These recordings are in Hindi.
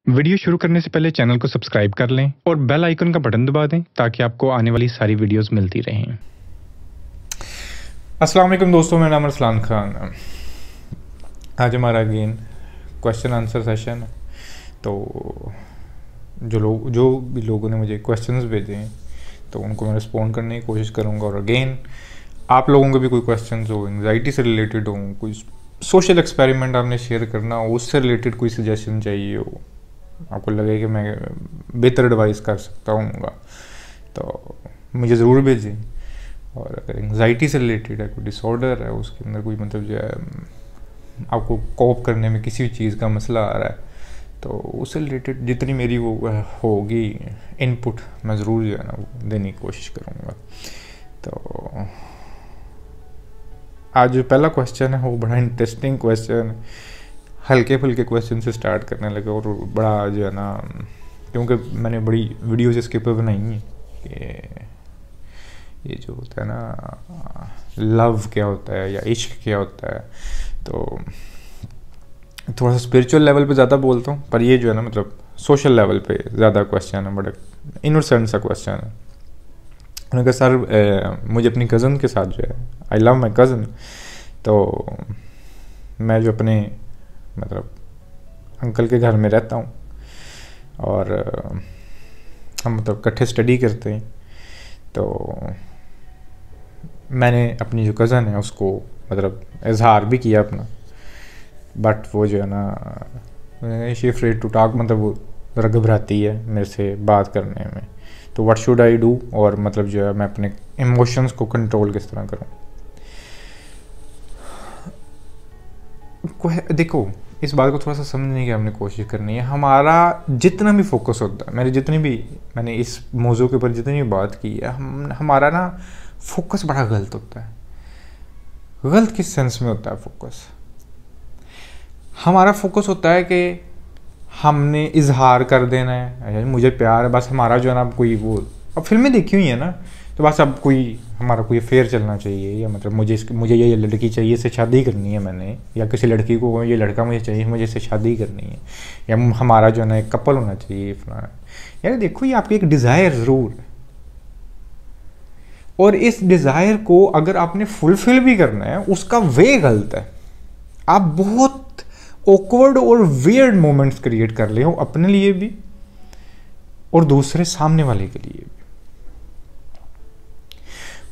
वीडियो शुरू करने से पहले चैनल को सब्सक्राइब कर लें और बेल आइकन का बटन दबा दें ताकि आपको आने वाली सारी वीडियोस मिलती रहें। अस्सलाम वालेकुम दोस्तों, मेरा नाम अरसलान खान। आज हमारा अगेन क्वेश्चन आंसर सेशन है। तो जो भी लोगों ने मुझे क्वेश्चंस भेजे हैं तो उनको मैं रिस्पॉन्ड करने की कोशिश करूँगा। और अगेन आप लोगों के भी कोई क्वेश्चंस हो, एंग्जाइटी से रिलेटेड हो, कोई सोशल एक्सपेरिमेंट आपने शेयर करना हो, उससे रिलेटेड कोई सजेशन चाहिए हो, आपको लगे कि मैं बेहतर एडवाइस कर सकता हूँगा तो मुझे ज़रूर भेजें। और अगर एंग्जाइटी से रिलेटेड है, कोई डिसऑर्डर है, उसके अंदर कोई मतलब जो है आपको कोप करने में किसी भी चीज़ का मसला आ रहा है तो उससे रिलेटेड जितनी मेरी वो होगी इनपुट मैं ज़रूर जो है ना वो देने की कोशिश करूँगा। तो आज जो पहला क्वेश्चन है वो बड़ा इंटरेस्टिंग क्वेश्चन है। हल्के फुल्के क्वेश्चन से स्टार्ट करने लगे और बड़ा जो है ना, क्योंकि मैंने बड़ी वीडियोज़ इसके ऊपर बनाई हैं कि ये जो होता है ना लव क्या होता है या इश्क क्या होता है, तो थोड़ा सा स्पिरिचुअल लेवल पे ज़्यादा बोलता हूँ, पर ये जो है ना मतलब सोशल लेवल पे ज़्यादा क्वेश्चन है, बड़ा इनोसेंट सा क्वेश्चन है। उन्होंने कहा सर मुझे अपनी कज़न के साथ जो है, आई लव माई कज़न, तो मैं जो अपने मतलब अंकल के घर में रहता हूँ और हम मतलब इकट्ठे स्टडी करते हैं, तो मैंने अपनी जो कज़न है उसको मतलब इजहार भी किया अपना, बट वो जो है ना शी अफ्रेड टू टॉक, मतलब वो ज़रा घबराती है मेरे से बात करने में। तो व्हाट शुड आई डू, और मतलब जो है मैं अपने इमोशंस को कंट्रोल किस तरह करूँ। देखो, इस बात को थोड़ा सा समझने की हमने कोशिश करनी है। हमारा जितना भी फोकस होता है, मैंने इस मौजू के ऊपर जितनी भी बात की है, हमारा ना फोकस बड़ा गलत होता है। गलत किस सेंस में होता है फोकस? हमारा फोकस होता है कि हमने इजहार कर देना है, मुझे प्यार है, बस हमारा जो है ना कोई वो, अब फिल्में देखी हुई है ना, तो बस अब हमारा कोई अफेयर चलना चाहिए, या मतलब मुझे ये लड़की चाहिए, इससे शादी करनी है मैंने, या किसी लड़की को ये लड़का मुझे चाहिए, मुझे इससे शादी करनी है, या हमारा जो है ना एक कपल होना चाहिए फलाना। यार देखो, ये आपकी एक डिज़ायर ज़रूर है, और इस डिज़ायर को अगर आपने फुलफिल भी करना है, उसका वे गलत है। आप बहुत ऑकवर्ड और वियर्ड मोमेंट्स क्रिएट कर ले हो अपने लिए भी और दूसरे सामने वाले के लिए भी।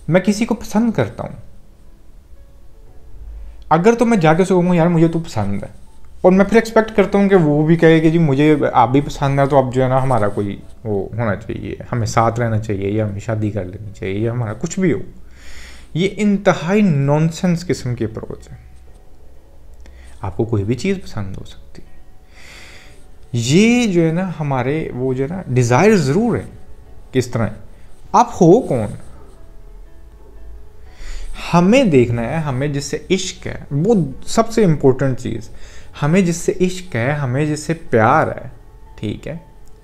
मैं किसी को पसंद करता हूं, अगर तो मैं जाके उससे कहूंगा यार मुझे तो पसंद है, और मैं फिर एक्सपेक्ट करता हूं कि वो भी कहे कि जी मुझे आप भी पसंद है, तो अब जो है ना हमारा कोई वो होना चाहिए, हमें साथ रहना चाहिए, या हमें शादी कर लेनी चाहिए, या हमारा कुछ भी हो। ये इंतहाई नॉनसेंस किस्म की अप्रोच है। आपको कोई भी चीज़ पसंद हो सकती है। ये जो है ना हमारे वो जो है ना डिज़ायर ज़रूर है, किस तरह है, आप हो कौन। हमें देखना है, हमें जिससे इश्क है, वो सबसे इम्पोर्टेंट चीज़, हमें जिससे इश्क है, हमें जिससे प्यार है, ठीक है,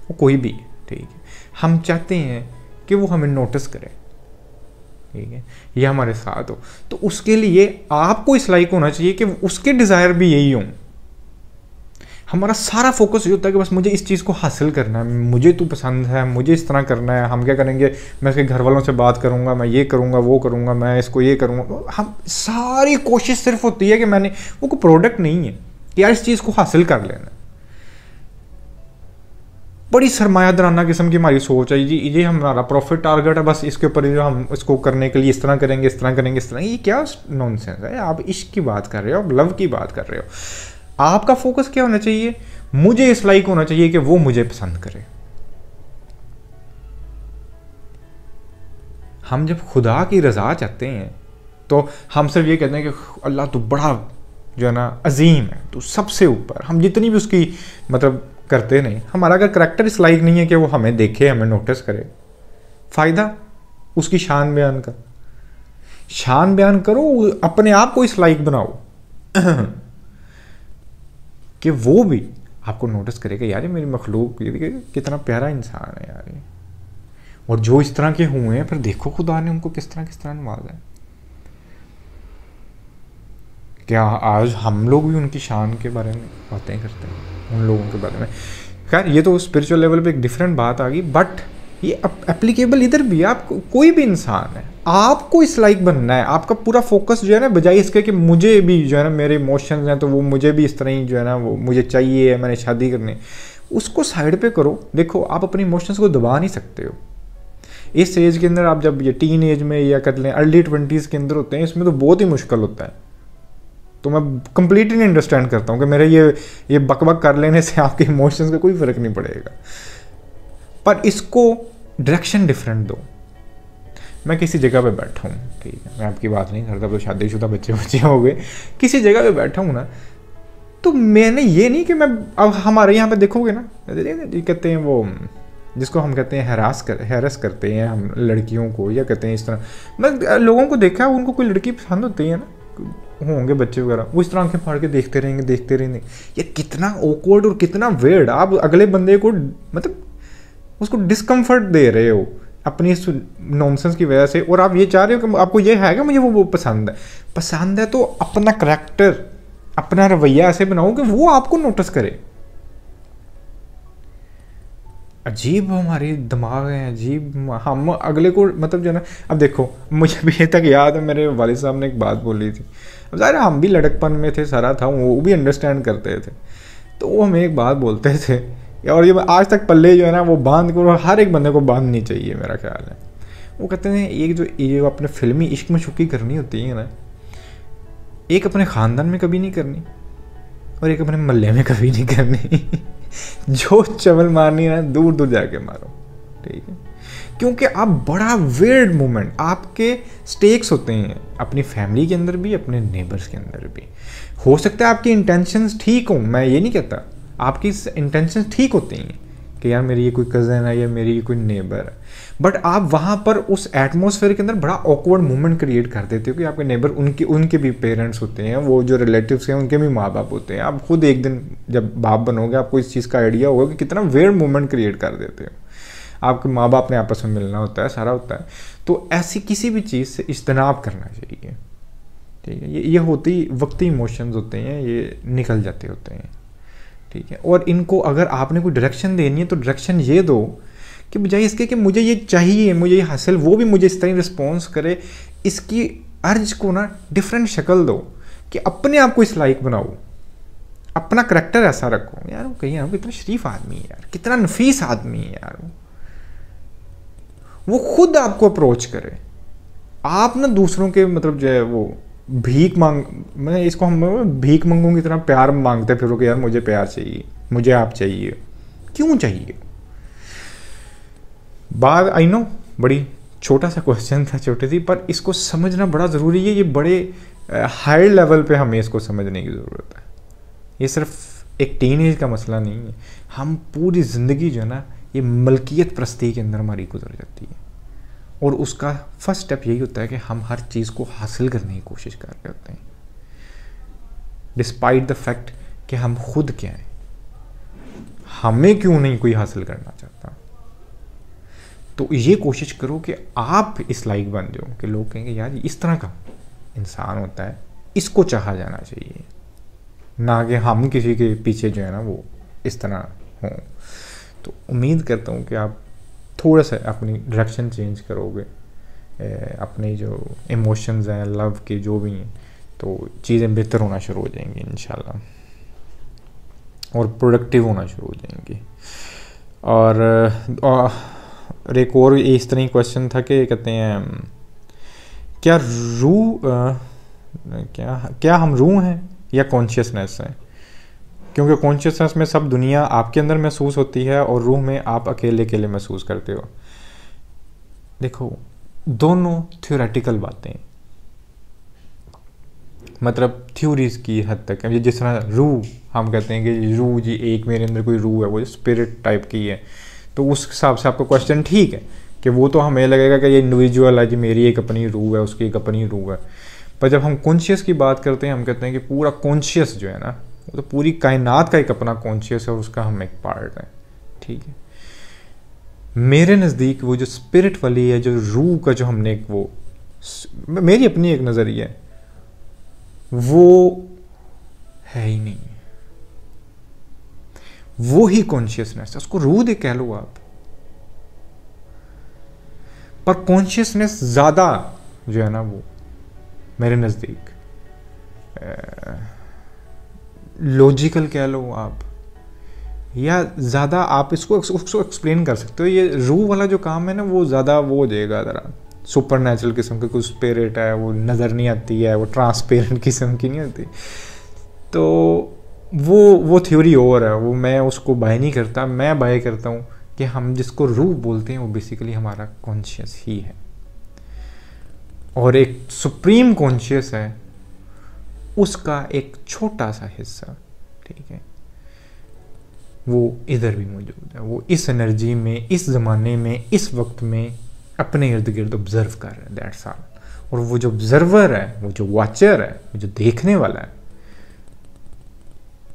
वो कोई भी है, ठीक है, हम चाहते हैं कि वो हमें नोटिस करे, ठीक है, ये हमारे साथ हो, तो उसके लिए आपको इस लायक होना चाहिए कि उसके डिज़ायर भी यही हो। हमारा सारा फोकस ये होता है कि बस मुझे इस चीज़ को हासिल करना है, मुझे तू पसंद है, मुझे इस तरह करना है, हम क्या करेंगे, मैं इसके घर वालों से बात करूंगा, मैं ये करूंगा, वो करूंगा, मैं इसको ये करूंगा। हम सारी कोशिश सिर्फ होती है कि मैंने वो कोई प्रोडक्ट नहीं है कि यार इस चीज़ को हासिल कर लेना। बड़ी सरमायादाराना किस्म की हमारी सोच है, ये हमारा प्रॉफिट टारगेट है, बस इसके ऊपर जो हम इसको करने के लिए इस तरह करेंगे, इस तरह करेंगे, इस तरह। ये क्या नॉनसेंस है? आप इश्क की बात कर रहे हो, आप लव की बात कर रहे हो। आपका फोकस क्या होना चाहिए? मुझे इस लायक होना चाहिए कि वो मुझे पसंद करे। हम जब खुदा की रजा चाहते हैं तो हम सिर्फ ये कहते हैं कि अल्लाह तू बड़ा जो है ना अजीम है, तू सबसे ऊपर। हम जितनी भी उसकी मतलब करते नहीं, हमारा अगर करैक्टर इस लायक नहीं है कि वो हमें देखे, हमें नोटिस करे, फ़ायदा उसकी शान बयान का। शान बयान करो, अपने आप को इस लायक बनाओ कि वो भी आपको नोटिस करेगा, यार ये मेरी मखलूक कितना प्यारा इंसान है यार ये। और जो इस तरह के हुए हैं, फिर देखो खुदा ने उनको किस तरह नवाजा है। क्या आज हम लोग भी उनकी शान के बारे में बातें करते हैं, उन लोगों के बारे में? खैर ये तो स्पिरिचुअल लेवल पे एक डिफरेंट बात आ गई, बट ये एप्लीकेबल इधर भी है। आप कोई भी इंसान है, आपको इस लाइक बनना है, आपका पूरा फोकस जो है ना, बजाय इसके कि मुझे भी जो है ना मेरे इमोशंस हैं तो वो मुझे भी इस तरह ही जो है ना वो मुझे चाहिए, मैंने शादी करनी, उसको साइड पे करो। देखो आप अपने इमोशंस को दबा नहीं सकते हो इस एज के अंदर। आप जब ये टीन एज में या कर लें अर्ली 20s के अंदर होते हैं, इसमें तो बहुत ही मुश्किल होता है। तो मैं कंप्लीटली नहीं अंडरस्टैंड करता हूँ कि मेरे ये बकबक कर लेने से आपके इमोशंस का कोई फ़र्क नहीं पड़ेगा, पर इसको डायरेक्शन डिफरेंट दो। मैं किसी जगह पे बैठा हूँ, ठीक है, मैं आपकी बात नहीं करता, तो शादीशुदा बच्चे हो गए, किसी जगह पे बैठा हूँ ना, तो मैंने ये नहीं कि मैं, अब हमारे यहाँ पे देखोगे ना, कहते हैं वो जिसको हम कहते हैं हैरस करते हैं हम लड़कियों को, या कहते हैं इस तरह, मैं लोगों को देखा है, उनको कोई लड़की पसंद होती है ना, होंगे बच्चे वगैरह, वो इस तरह आंखें फाड़ के देखते रहेंगे। ये कितना ऑकवर्ड और कितना वेयर्ड। आप अगले बंदे को मतलब उसको डिस्कम्फर्ट दे रहे हो अपनी इस नॉनसेंस की वजह से, और आप ये चाह रहे हो कि आपको ये है कि मुझे वो पसंद है तो अपना करैक्टर, अपना रवैया ऐसे बनाओ कि वो आपको नोटिस करे। अजीब हमारे दिमाग है, अजीब हम अगले को मतलब जो है ना, अब देखो मुझे भी तक याद है मेरे वालिद साहब ने एक बात बोली थी। अब ज़ाहिर हम भी लड़कपन में थे, सारा था, वो भी अंडरस्टैंड करते थे, तो वो हमें एक बात बोलते थे, और ये आज तक पल्ले जो है ना वो बांध कर हर एक बंदे को बांधनी चाहिए मेरा ख्याल है। वो कहते हैं एक जो ये अपने फिल्मी इश्क में शुक्की करनी होती है ना, एक अपने ख़ानदान में कभी नहीं करनी और एक अपने मल्ले में कभी नहीं करनी। जो चवल मारनी है ना दूर दूर जाके मारो, ठीक है, क्योंकि आप बड़ा वेयर्ड मोमेंट, आपके स्टेक्स होते हैं अपनी फैमिली के अंदर भी, अपने नेबर्स के अंदर भी। हो सकता है आपकी इंटेंशंस ठीक हो, मैं ये नहीं कहता, आपकी इंटेंशंस ठीक होती हैं कि यार मेरी ये कोई कज़न है या मेरी ये कोई नेबर है, बट आप वहाँ पर उस एटमॉस्फेयर के अंदर बड़ा ऑकवर्ड मोमेंट क्रिएट कर देते हो कि आपके नेबर उनके भी पेरेंट्स होते हैं, वो जो रिलेटिव्स हैं उनके भी माँ बाप होते हैं। आप खुद एक दिन जब बाप बनोगे आपको इस चीज़ का आइडिया होगा कि कितना वेयर्ड मोमेंट क्रिएट कर देते हो। आपके माँ बाप ने आपस में मिलना होता है, सारा होता है, तो ऐसी किसी भी चीज़ से इज्तनाब करना चाहिए, ठीक है। ये होती वक्ती इमोशंस होते हैं, ये निकल जाते होते हैं, ठीक है। और इनको अगर आपने कोई डायरेक्शन देनी है तो डायरेक्शन ये दो कि बजाय इसके कि मुझे ये चाहिए, मुझे ये हासिल, वो भी मुझे इस तरह रिस्पॉन्स करे। इसकी अर्ज को ना डिफरेंट शक्ल दो कि अपने आप को इस लायक बनाओ, अपना करैक्टर ऐसा रखो। यार वो कहीं यार कितना शरीफ आदमी है यार, कितना नफीस आदमी है यार, वो खुद आपको अप्रोच करे। आप ना दूसरों के मतलब जो है वो भीख मांग, मैं इसको हम भीख मंगों की तरह प्यार मांगते फिरो कि यार मुझे प्यार चाहिए, मुझे आप चाहिए। क्यों चाहिए? बात आई नो बड़ी छोटा सा क्वेश्चन था, छोटी सी, पर इसको समझना बड़ा ज़रूरी है। ये बड़े हाई लेवल पे हमें इसको समझने की ज़रूरत है। ये सिर्फ एक टीनेज का मसला नहीं है, हम पूरी ज़िंदगी जो है ना ये मलकियत प्रस्ती के अंदर हमारी गुजर जाती है, और उसका फर्स्ट स्टेप यही होता है कि हम हर चीज़ को हासिल करने की कोशिश कर रहे होते हैं, डिस्पाइट द फैक्ट कि हम खुद क्या हैं, हमें क्यों नहीं कोई हासिल करना चाहता। तो ये कोशिश करो कि आप इस लायक बन जाओ कि लोग कहेंगे यार इस तरह का इंसान होता है, इसको चाहा जाना चाहिए, ना कि हम किसी के पीछे जो है ना वो इस तरह हों। तो उम्मीद करता हूँ कि आप थोड़ा सा अपनी डायरेक्शन चेंज करोगे, अपने जो इमोशंस हैं लव के जो भी हैं, तो चीज़ें बेहतर होना शुरू हो जाएंगी इंशाल्लाह, और प्रोडक्टिव होना शुरू हो जाएंगी। और एक और इस तरह क्वेश्चन था कि कहते हैं क्या क्या हम रूह हैं या कॉन्शियसनेस हैं? क्योंकि कॉन्शियसनेस में सब दुनिया आपके अंदर महसूस होती है और रूह में आप अकेले अकेले महसूस करते हो। देखो दोनों थ्योरेटिकल बातें, मतलब थ्योरीज की हद तक है। जिस तरह रूह हम कहते हैं कि रूह जी एक मेरे अंदर कोई रूह है, वो स्पिरिट टाइप की है, तो उस हिसाब से आपका क्वेश्चन ठीक है कि वो तो हमें लगेगा कि ये इंडिविजुअल है जी, मेरी एक अपनी रूह है, उसकी एक अपनी रूह है। पर जब हम कॉन्शियस की बात करते हैं, हम कहते हैं कि पूरा कॉन्शियस जो है ना वो तो पूरी कायनात का एक अपना कॉन्शियस है और उसका हम एक पार्ट है, ठीक है। मेरे नज़दीक वो जो स्पिरिट वाली है, जो रूह का जो हमने एक वो, मेरी अपनी एक नज़रिया है, वो है ही नहीं। वो ही कॉन्शियसनेस है, उसको रूह दे कह लो आप। पर कॉन्शियसनेस ज़्यादा जो है ना वो मेरे नज़दीक लॉजिकल कह लो आप, या ज़्यादा आप इसको एक्सप्लेन कर सकते हो। ये रूह वाला जो काम है ना वो ज़्यादा वो हो जाएगा ज़रा सुपर नेचुरल किस्म की, कुछ स्पिरिट है वो नज़र नहीं आती है, वो ट्रांसपेरेंट किस्म की नहीं होती। तो वो थ्योरी और है, वो मैं उसको बाय नहीं करता। मैं बाय करता हूँ कि हम जिसको रूह बोलते हैं वो बेसिकली हमारा कॉन्शियस ही है, और एक सुप्रीम कॉन्शियस है, उसका एक छोटा सा हिस्सा, ठीक है, वो इधर भी मौजूद है। वो इस एनर्जी में, इस ज़माने में, इस वक्त में अपने इर्द गिर्द ऑब्जर्व कर रहे हैं, दैट्स ऑल। और वो जो ऑब्जर्वर है, वो जो वॉचर है, वो जो देखने वाला है,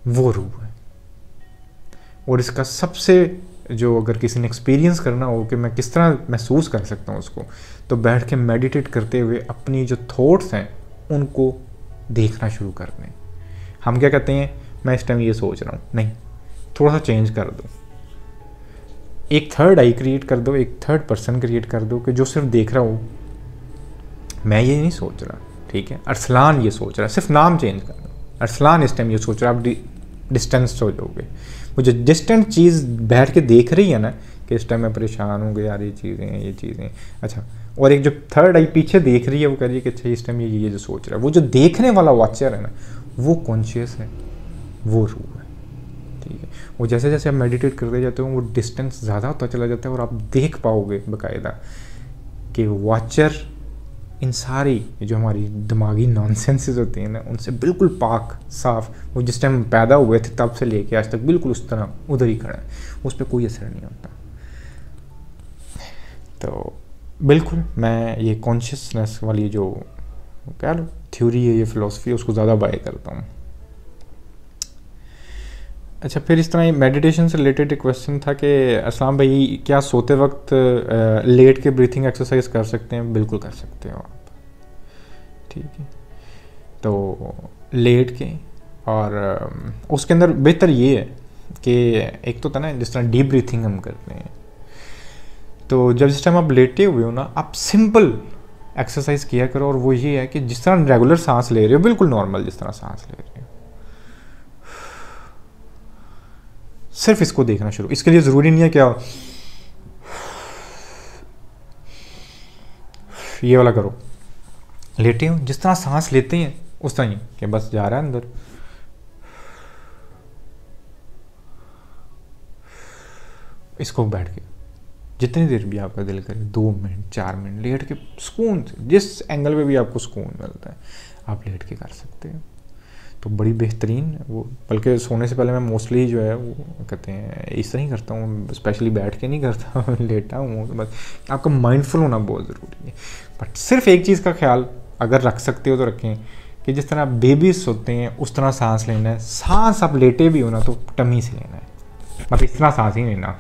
वो रूह है। और इसका सबसे जो अगर किसी ने एक्सपीरियंस करना हो कि मैं किस तरह महसूस कर सकता हूँ उसको, तो बैठ के मेडिटेट करते हुए अपनी जो थॉट्स हैं उनको देखना शुरू कर दें। हम क्या कहते हैं, मैं इस टाइम ये सोच रहा हूँ, नहीं, थोड़ा सा चेंज कर दो, एक थर्ड आई क्रिएट कर दो, एक थर्ड पर्सन क्रिएट कर दो कि जो सिर्फ देख रहा हो, मैं ये नहीं सोच रहा, ठीक है, अरसलान ये सोच रहा है, सिर्फ नाम चेंज कर दो, अरसलान इस टाइम ये सोच रहा है, आप डिस्टेंस हो जाओगे। वो जो डिस्टेंट चीज़ बैठ के देख रही है ना कि इस टाइम मैं परेशान हूँ यार, ये चीज़ें हैं, ये चीज़ें, अच्छा, और एक जो थर्ड आई पीछे देख रही है वो कह रही है कि अच्छा इस टाइम ये जो सोच रहा है, वो जो देखने वाला वॉचर है ना, वो कॉन्शियस है, वो रूह है, ठीक है। वो जैसे जैसे आप मेडिटेट करते जाते हो वो डिस्टेंस ज़्यादा होता चला जाता है, और आप देख पाओगे बाकायदा कि वॉचर इन सारी जो हमारी दिमागी नॉनसेंसेस होती हैं ना, उनसे बिल्कुल पाक साफ, वो जिस टाइम पैदा हुए थे तब से लेके आज तक बिल्कुल उस तरह उधर ही खड़ा है, उस पर कोई असर नहीं होता। तो बिल्कुल मैं ये कॉन्शियसनेस वाली जो कह लो थ्योरी है, ये फिलॉसफी है, उसको ज़्यादा बाय करता हूँ। अच्छा, फिर इस तरह मेडिटेशन से रिलेटेड एक क्वेश्चन था कि अस्सलाम भाई, क्या सोते वक्त लेट के ब्रीथिंग एक्सरसाइज कर सकते हैं? बिल्कुल कर सकते हो आप, ठीक है। तो लेट के, और उसके अंदर बेहतर ये है कि एक तो था ना जिस तरह डीप ब्रीथिंग हम करते हैं, तो जब जिस टाइम आप लेटे हुए हो ना, आप सिंपल एक्सरसाइज किया करो, और वो ये है कि जिस तरह रेगुलर सांस ले रहे हो, बिल्कुल नॉर्मल जिस तरह सांस ले रहे हो, सिर्फ इसको देखना शुरू। इसके लिए ज़रूरी नहीं है क्या ये वाला करो, लेटे हो जिस तरह सांस लेते हैं उस तरह ही कि बस जा रहा है अंदर, इसको बैठ के जितनी देर भी आपका दिल करे, 2 मिनट 4 मिनट लेट के सुकून से, जिस एंगल पे भी आपको सुकून मिलता है आप लेट के कर सकते हो, तो बड़ी बेहतरीन वो। बल्कि सोने से पहले मैं मोस्टली जो है वो कहते हैं इस तरह ही करता हूँ, स्पेशली बैठ के नहीं करता लेटा हूँ, तो बस आपका माइंडफुल होना बहुत ज़रूरी है। बट सिर्फ एक चीज़ का ख्याल अगर रख सकते हो तो रखें कि जिस तरह बेबीज सोते हैं उस तरह सांस लेना है। सांस आप लेटे भी हो ना तो टमी से लेना है, मतलब इस तरह सांस ही लेना,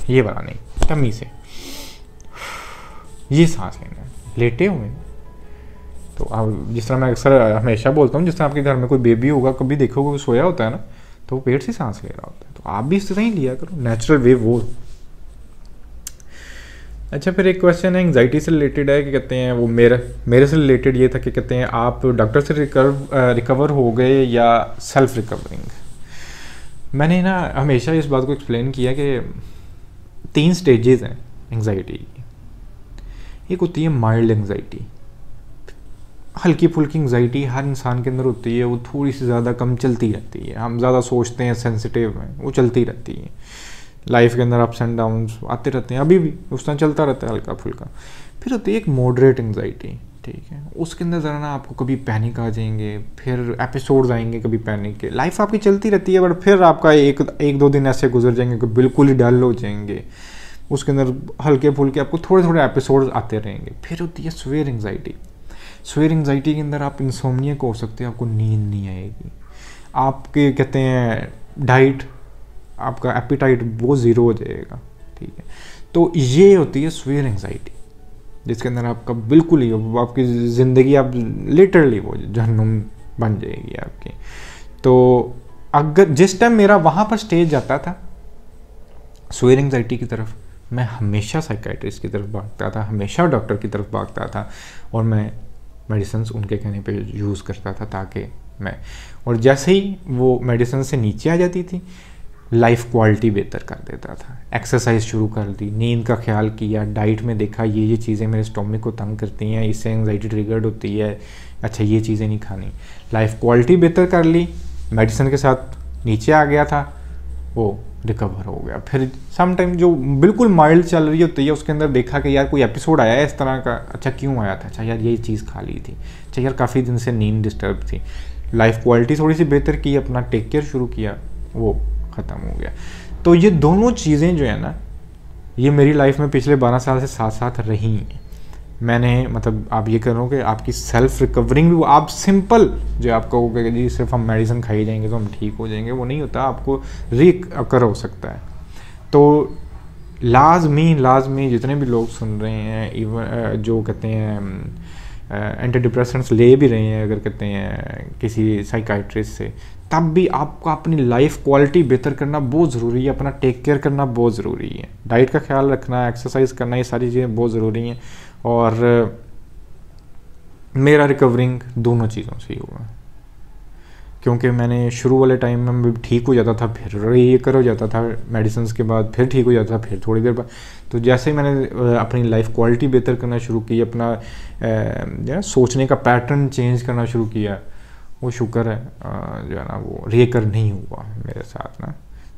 ये वाला नहीं, टमी से ये सांस लेना है लेटे हुए। तो आप जिस तरह मैं अक्सर हमेशा बोलता हूँ, जिस तरह आपके घर में कोई बेबी होगा, कभी देखोगे वो सोया होता है ना, तो वो पेट से सांस ले रहा होता है, तो आप भी इस तरह ही लिया करो, नेचुरल वे वो। अच्छा, फिर एक क्वेश्चन है एंग्जाइटी से रिलेटेड है कि कहते हैं वो मेरे से रिलेटेड ये था कि कहते हैं आप डॉक्टर से रिकवर हो गए या सेल्फ रिकवरिंग। मैंने ना हमेशा इस बात को एक्सप्लेन किया कि 3 स्टेजेस हैं एंग्जाइटी की। एक होती है माइल्ड एंग्जाइटी, हल्की फुल्की एंग्जाइटी हर इंसान के अंदर होती है, वो थोड़ी सी ज़्यादा कम चलती रहती है, हम ज़्यादा सोचते हैं, सेंसिटिव हैं, वो चलती रहती है, लाइफ के अंदर अप्स एंड डाउन्स आते रहते हैं, अभी भी उस तरह चलता रहता है हल्का फुल्का। फिर होती है एक मॉडरेट एंग्जाइटी, ठीक है, उसके अंदर ज़रा ना आपको कभी पैनिक आ जाएंगे, फिर एपिसोड्स आएंगे कभी पैनिक के, लाइफ आपकी चलती रहती है, बट फिर आपका एक दो दिन ऐसे गुजर जाएंगे कि बिल्कुल ही डल हो जाएंगे, उसके अंदर हल्के फुल्के आपको थोड़े थोड़े एपिसोड्स आते रहेंगे। फिर होती है स्वेयर एंग्जाइटी। स्वेयर एंग्जाइटी के अंदर आप इंसोम्निया हो सकते हैं, आपको नींद नहीं आएगी, आपके कहते हैं डाइट, आपका एपिटाइट वो ज़ीरो हो जाएगा, ठीक है। तो ये होती है स्वेयर एंग्जाइटी, जिसके अंदर आपका बिल्कुल ही आपकी ज़िंदगी आप लिटरली वो जहन्नुम बन जाएगी आपकी। तो अगर जिस टाइम मेरा वहाँ पर स्टेज जाता था सुवेर एंग्जाइटी की तरफ, मैं हमेशा साइकाइट्रिस्ट की तरफ भागता था, हमेशा डॉक्टर की तरफ भागता था, और मैं मेडिसिन उनके कहने पे यूज़ करता था ताकि मैं, और जैसे ही वो मेडिसिन से नीचे आ जाती थी लाइफ क्वालिटी बेहतर कर देता था। एक्सरसाइज शुरू कर दी, नींद का ख्याल किया, डाइट में देखा ये चीज़ें मेरे स्टोमिक को तंग करती हैं, इससे एंग्जाइटी ट्रिगर्ड होती है, अच्छा ये चीज़ें नहीं खानी। लाइफ क्वालिटी बेहतर कर ली, मेडिसिन के साथ नीचे आ गया था, वो रिकवर हो गया। फिर सम टाइम जो बिल्कुल माइल्ड चल रही होती है उसके अंदर देखा कि यार कोई एपिसोड आया है इस तरह का, अच्छा क्यों आया था, अच्छा यार ये चीज़ खा ली थी, अच्छा यार काफ़ी दिन से नींद डिस्टर्ब थी, लाइफ क्वालिटी थोड़ी सी बेहतर की, अपना टेक केयर शुरू किया, वो ख़त्म हो गया। तो ये दोनों चीज़ें जो है ना ये मेरी लाइफ में पिछले 12 साल से साथ साथ रही हैं। मैंने मतलब आप ये करो कि आपकी सेल्फ रिकवरिंग भी, आप सिंपल जो आप कहोगे कि जी सिर्फ हम मेडिसिन खाई जाएंगे तो हम ठीक हो जाएंगे, वो नहीं होता, आपको रिकवर हो सकता है। तो लाजमी जितने भी लोग सुन रहे हैं, इवन जो कहते हैं एंटी डिप्रेसेंट्स ले भी रहे हैं, अगर कहते हैं किसी साइकाइट्रिस्ट से, तब भी आपको अपनी लाइफ क्वालिटी बेहतर करना बहुत ज़रूरी है, अपना टेक केयर करना बहुत ज़रूरी है, डाइट का ख्याल रखना, एक्सरसाइज करना, ये सारी चीज़ें बहुत ज़रूरी हैं। और मेरा रिकवरिंग दोनों चीज़ों से ही हुआ, क्योंकि मैंने शुरू वाले टाइम में भी ठीक हो जाता था, फिर ये हो जाता था, मेडिसिन के बाद फिर ठीक हो जाता था, फिर थोड़ी देर बाद। तो जैसे ही मैंने अपनी लाइफ क्वालिटी बेहतर करना शुरू की, अपना सोचने का पैटर्न चेंज करना शुरू किया, वो शुक्र है जो है ना वो रिकर नहीं हुआ मेरे साथ ना।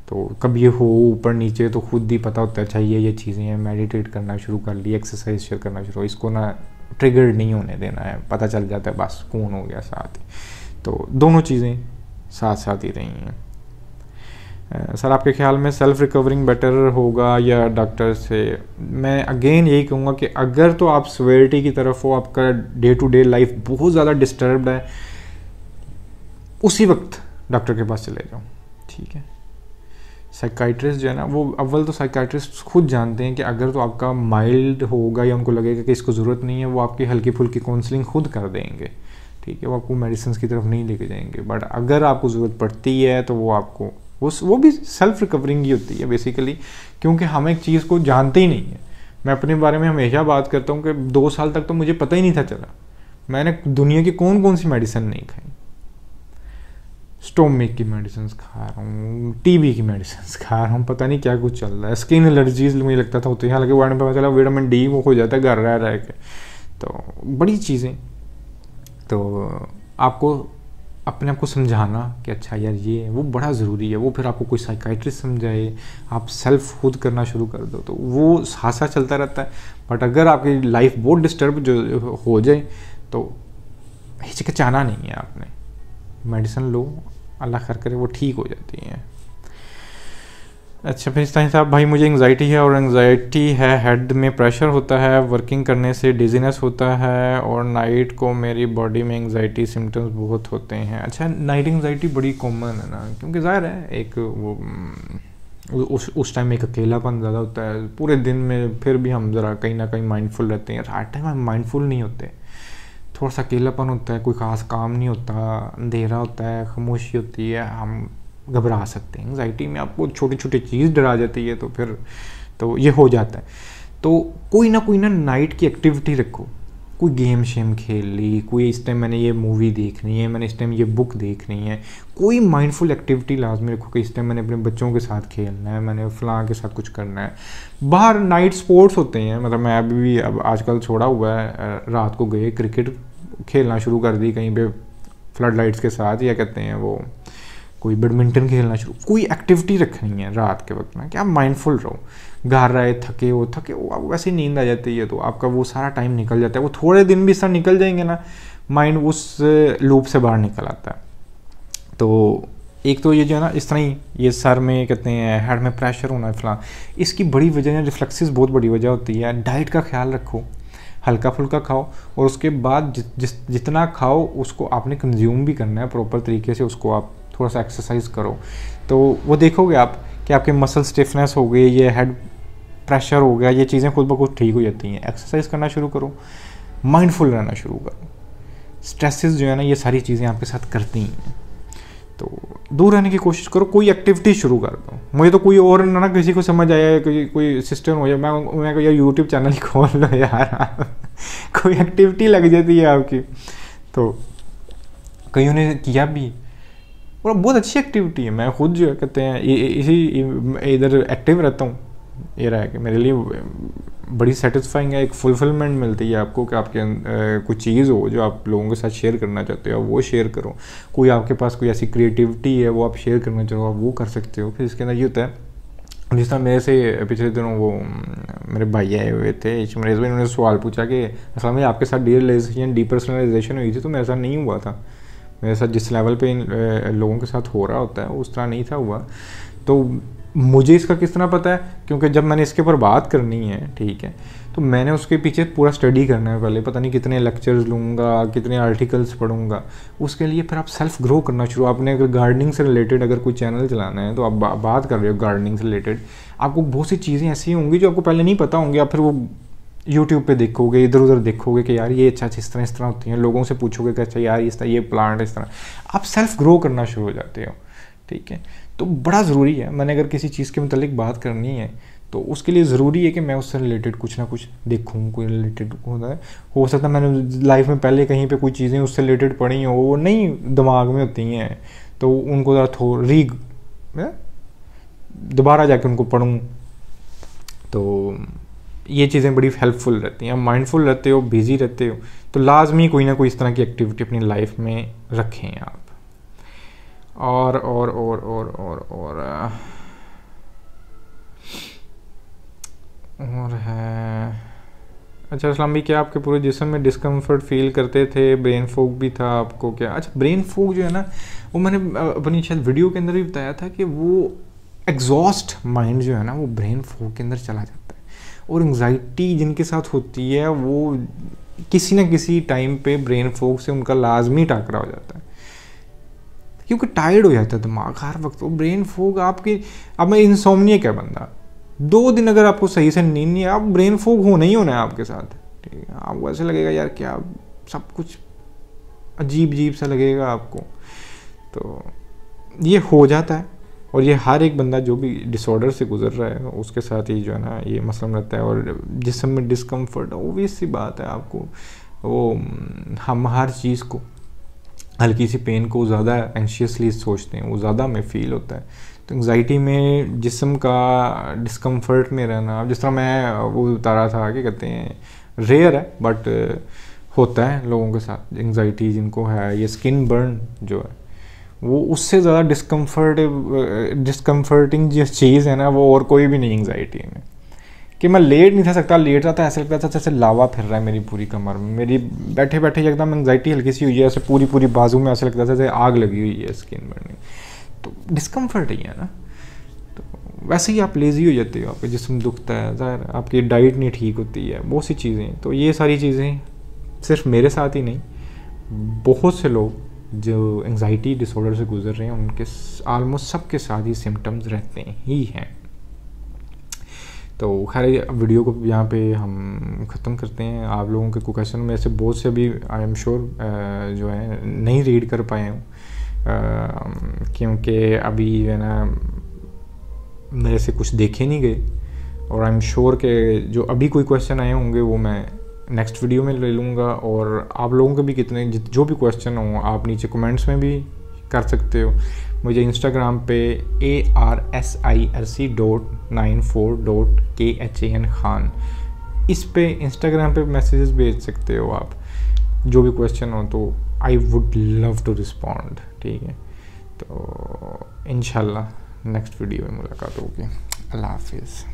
तो कब ये हो ऊपर नीचे तो खुद ही पता होता है, अच्छा ये चीज़ें हैं, मेडिटेट करना शुरू कर ली, एक्सरसाइज शेयर करना शुरू, इसको ना ट्रिगर्ड नहीं होने देना है, पता चल जाता है बस कौन हो गया साथ ही। तो दोनों चीज़ें साथ साथ ही रही हैं। सर आपके ख्याल में सेल्फ रिकवरिंग बेटर होगा या डॉक्टर से? मैं अगेन यही कहूँगा कि अगर तो आप सिवियरिटी की तरफ हो, आपका डे टू डे लाइफ बहुत ज़्यादा डिस्टर्ब्ड है, उसी वक्त डॉक्टर के पास चले जाओ, ठीक है। साइकाइट्रिस्ट जो है ना, वो अव्वल तो साइकाइट्रिस्ट खुद जानते हैं कि अगर तो आपका माइल्ड होगा या उनको लगेगा कि इसको ज़रूरत नहीं है, वो आपकी हल्की फुल्की काउंसलिंग खुद कर देंगे, ठीक है, वो आपको मेडिसिन की तरफ नहीं लेके जाएंगे। बट अगर आपको ज़रूरत पड़ती है तो वो आपको वो भी सेल्फ रिकवरिंग ही होती है बेसिकली, क्योंकि हम एक चीज़ को जानते ही नहीं है। मैं अपने बारे में हमेशा बात करता हूँ कि 2 साल तक तो मुझे पता ही नहीं था चला, मैंने दुनिया की कौन कौन सी मेडिसिन नहीं खाई, स्टोमिक की मेडिसिन खा रहा हूँ, टीबी की मेडिसिन खा रहा हूँ, पता नहीं क्या कुछ चल रहा है, स्किन एलर्जीज मुझे लगता था होती है, हालांकि वर्ड में पता चला विटामिन डी वो हो जाता है घर रह के। तो बड़ी चीज़ें, तो आपको अपने आप को समझाना कि अच्छा यार ये वो बड़ा ज़रूरी है, वो फिर आपको कोई साइकाइट्रिस्ट समझाए, आप सेल्फ खुद करना शुरू कर दो, तो वो साथ साथ चलता रहता है। बट अगर आपकी लाइफ बहुत डिस्टर्ब जो हो जाए तो हिचकिचाना नहीं है, आपने मेडिसिन लो, अल्लाह खैर करे वो ठीक हो जाती है। अच्छा फिर साहब भाई मुझे एंग्जाइटी है, और एंग्जाइटी है हेड में प्रेशर होता है, वर्किंग करने से डिजीनेस होता है, और नाइट को मेरी बॉडी में एंग्जाइटी सिम्टम्स बहुत होते हैं। अच्छा नाइट एंग्जाइटी बड़ी कॉमन है ना, क्योंकि ज़ाहिर है एक वो उस टाइम एक अकेलापन ज़्यादा होता है पूरे दिन में, फिर भी हम ज़रा कहीं ना कहीं माइंडफुल रहते हैं, रात टाइम हम माइंडफुल नहीं होते, थोड़ा सा अकेलापन होता है, कोई ख़ास काम नहीं होता, अंधेरा होता है, खामोशी होती है, हम घबरा सकते हैं। एंग्जाइटी में आपको छोटी छोटी चीज़ डरा जाती है, तो फिर तो ये हो जाता है। तो कोई ना नाइट की एक्टिविटी रखो, कोई गेम शेम खेल ली, कोई इस टाइम मैंने ये मूवी देखनी है, मैंने इस टाइम ये बुक देखनी है, कोई माइंडफुल एक्टिविटी लाजमी रखो कि इस टाइम मैंने अपने बच्चों के साथ खेलना है, मैंने फलां के साथ कुछ करना है। बाहर नाइट स्पोर्ट्स होते हैं, मतलब मैं अभी भी अब आजकल छोड़ा हुआ है, रात को गए क्रिकेट खेलना शुरू कर दी कहीं पे फ्लड लाइट्स के साथ, या कहते हैं वो कोई बैडमिंटन खेलना शुरू, कोई एक्टिविटी रखनी है रात के वक्त में कि आप माइंडफुल रहो। घर रहे थके हो आपको वैसे ही नींद आ जाती है, तो आपका वो सारा टाइम निकल जाता है, वो थोड़े दिन भी इस तरह निकल जाएंगे ना, माइंड उस लूप से बाहर निकल आता है। तो एक तो ये जो है ना इस तरह ही ये सर में कहते हैं हेड में प्रेशर होना है फलां, इसकी बड़ी वजह है रिफ्लेक्सिस, बहुत बड़ी वजह होती है। डाइट का ख्याल रखो, हल्का फुल्का खाओ, और उसके बाद जितना खाओ उसको आपने कंज्यूम भी करना है प्रॉपर तरीके से, उसको आप थोड़ा सा एक्सरसाइज करो, तो वो देखोगे आप कि आपके मसल स्टिफनेस हो गई, ये हेड प्रेशर हो गया, ये चीज़ें खुद ब खुद ठीक हो जाती हैं। एक्सरसाइज करना शुरू करो, माइंडफुल रहना शुरू करो, स्ट्रेसेस जो है ना ये सारी चीज़ें आपके साथ करती हैं। तो दूर रहने की कोशिश करो, कोई एक्टिविटी शुरू कर दो। मुझे तो कोई और ना किसी को समझ आया कोई सिस्टम हो जाए, मैं यार यूट्यूब चैनल खोल लो यार कोई एक्टिविटी लग जाती है आपकी। तो कईयों ने किया भी और बहुत अच्छी एक्टिविटी है। मैं खुद जो कहते हैं इसी इधर एक्टिव रहता हूँ, ये रहा है कि मेरे लिए बड़ी सेटिस्फाइंग है, एक फुलफिलमेंट मिलती है आपको कि आपके कुछ चीज़ हो जो आप लोगों के साथ शेयर करना चाहते हो, वो शेयर करो। कोई आपके पास कोई ऐसी क्रिएटिविटी है वो आप शेयर करना चाहो, आप वो कर सकते हो। फिर इसके अंदर ये होता है, जिस तरह मेरे से पिछले दिनों वो मेरे भाई आए हुए थे इश्मरेज़ भाई, उन्होंने सवाल पूछा कि असल में आपके साथ डीपर्सनलाइजेशन हुई थी। तो मेरे साथ नहीं हुआ था, मेरे साथ जिस लेवल पे इन लोगों के साथ हो रहा होता है उस तरह नहीं था हुआ। तो मुझे इसका किस तरह पता है, क्योंकि जब मैंने इसके ऊपर बात करनी है, ठीक है, तो मैंने उसके पीछे पूरा स्टडी करना है पहले, पता नहीं कितने लेक्चर्स लूँगा, कितने आर्टिकल्स पढ़ूंगा। उसके लिए फिर आप सेल्फ ग्रो करना शुरू। आपने अगर गार्डनिंग से रिलेटेड अगर कोई चैनल चलाना है तो आप बात कर रहे हो गार्डनिंग से रिलेटेड, आपको बहुत सी चीज़ें ऐसी होंगी जो आपको पहले नहीं पता होंगी। आप फिर वो यूट्यूब पे देखोगे, इधर उधर देखोगे कि यार ये अच्छा इस तरह होती हैं, लोगों से पूछोगे कि अच्छा यार इस तरह ये प्लांट इस तरह, आप सेल्फ ग्रो करना शुरू हो जाते हो, ठीक है। तो बड़ा ज़रूरी है, मैंने अगर किसी चीज़ के मतलब बात करनी है तो उसके लिए ज़रूरी है कि मैं उससे रिलेटेड कुछ ना कुछ देखूँ, कोई रिलेटेड होता है। हो सकता है मैंने लाइफ में पहले कहीं पे कोई चीज़ें उससे रिलेटेड पढ़ी हो, वो नहीं दिमाग में होती हैं, तो उनको ज़रा दोबारा जाके उनको पढ़ूँ। तो ये चीज़ें बड़ी हेल्पफुल रहती हैं। माइंडफुल रहते हो, बिजी रहते हो, तो लाजमी कोई ना कोई इस तरह की एक्टिविटी अपनी लाइफ में रखें आप। और है अच्छा असलम भी, क्या आपके पूरे जिस्म में डिस्कम्फर्ट फील करते थे? ब्रेन फॉग भी था आपको क्या? अच्छा, ब्रेन फॉग जो है ना, वो मैंने अपनी शायद वीडियो के अंदर भी बताया था कि वो एग्जॉस्ट माइंड जो है ना वो ब्रेन फॉग के अंदर चला जाता है। और एंग्जाइटी जिनके साथ होती है वो किसी न किसी टाइम पे ब्रेन फॉग से उनका लाजमी टाकरा हो जाता है, क्योंकि टायर्ड हो जाता है दिमाग हर वक्त। वो ब्रेन फॉग आपकी, अब मैं इंसोम्नियक है बंदा, 2 दिन अगर आपको सही से नींद नहीं है, आप ब्रेन फॉग होना ही होना है आपके साथ, ठीक है। आपको ऐसे लगेगा यार क्या सब कुछ अजीब सा लगेगा आपको। तो ये हो जाता है, और ये हर एक बंदा जो भी डिसऑर्डर से गुजर रहा है उसके साथ ही जो है ना ये मसला रहता है। और जिस्म में डिस्कम्फर्ट, ओबियस सी बात है आपको, वो हम हर चीज़ को, हल्की सी पेन को ज़्यादा एंशियसली सोचते हैं, वो ज़्यादा हमें फील होता है। तो एंग्जाइटी में जिस्म का डिस्कम्फर्ट में रहना, जिस तरह मैं वो बता रहा था कि कहते हैं रेयर है बट होता है लोगों के साथ एंग्जाइटी जिनको है, ये स्किन बर्न जो है वो उससे ज़्यादा डिस्कम्फर्टिंग जो चीज़ है ना वो और कोई भी नहीं एंग्जाइटी में। कि मैं लेट नहीं था सकता, लेट रहा था ऐसा लगता था जैसे लावा फिर रहा है मेरी पूरी कमर में, मेरी बैठे बैठे एकदम एंग्जाइटी हल्की सी हुई है, ऐसे पूरी बाजू में ऐसा लगता था जैसे आग लगी हुई है, स्किन बर्निंग। तो डिस्कम्फर्ट ही है ना। तो वैसे ही आप लेज़ी हो जाते हो, आपका जिस्म दुखता है, ज़ाहिर आपकी डाइट नहीं ठीक होती है, बहुत सी चीज़ें। तो ये सारी चीज़ें सिर्फ मेरे साथ ही नहीं, बहुत से लोग जो एंग्जाइटी डिसऑर्डर से गुजर रहे हैं उनके आलमोस्ट सबके साथ ही सिम्टम्स रहते ही हैं। तो खैर वीडियो को यहाँ पे हम ख़त्म करते हैं। आप लोगों के क्वेश्चन में से बहुत से अभी आई एम श्योर जो है नहीं रीड कर पाए हूँ, क्योंकि अभी जो है ना मेरे से कुछ देखे नहीं गए, और आई एम श्योर कि जो अभी कोई क्वेश्चन आए होंगे वो मैं नेक्स्ट वीडियो में ले लूँगा। और आप लोगों के भी कितने जो भी क्वेश्चन हो आप नीचे कमेंट्स में भी कर सकते हो। मुझे इंस्टाग्राम पे ARSIRC.94.KHAN खान, इस पे इंस्टाग्राम पे मैसेजेस भेज सकते हो आप, जो भी क्वेश्चन हो तो I would love to respond, ठीक है। तो इंशाल्लाह नेक्स्ट वीडियो में मुलाकात होगी। अल्लाह हाफिज़।